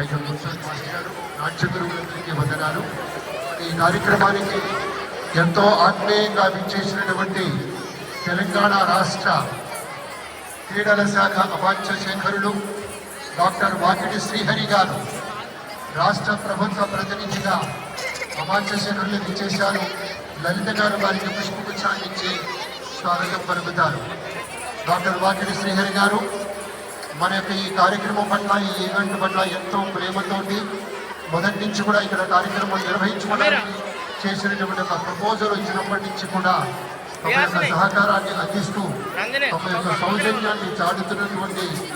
ఐదు municipal master నాట్య గురువులందరికీ వందనాలు. ఈ కార్యక్రమానికి ఎంతో ఆత్మీయంగా విచ్చేసినటువంటి తెలంగాణ రాష్ట్ర క్రీడల శాఖ అవాంఛ శేఖరులు డాక్టర్ వాకిటి శ్రీహరి గారు రాష్ట్ర ప్రభుత్వ ప్రతినిధిగా అవాంఛ శేఖరులు విచ్చేశారు. లలిత గారు వారికి పుష్పగుచ్చాన్ని ఇచ్చి స్వాగతం పలుకుతారు. డాక్టర్ వాకిటి శ్రీహరి గారు మన యొక్క ఈ కార్యక్రమం పట్ల, ఈ ఈవెంట్ పట్ల ఎంతో ప్రేమతోటి మొదటి నుంచి కూడా ఇక్కడ కార్యక్రమం నిర్వహించుకోవడానికి చేసినటువంటి ఒక ప్రపోజల్ వచ్చినప్పటి నుంచి కూడా తమ యొక్క సహకారాన్ని అందిస్తూ తమ యొక్క సౌజన్యాన్ని చాటుతున్నటువంటి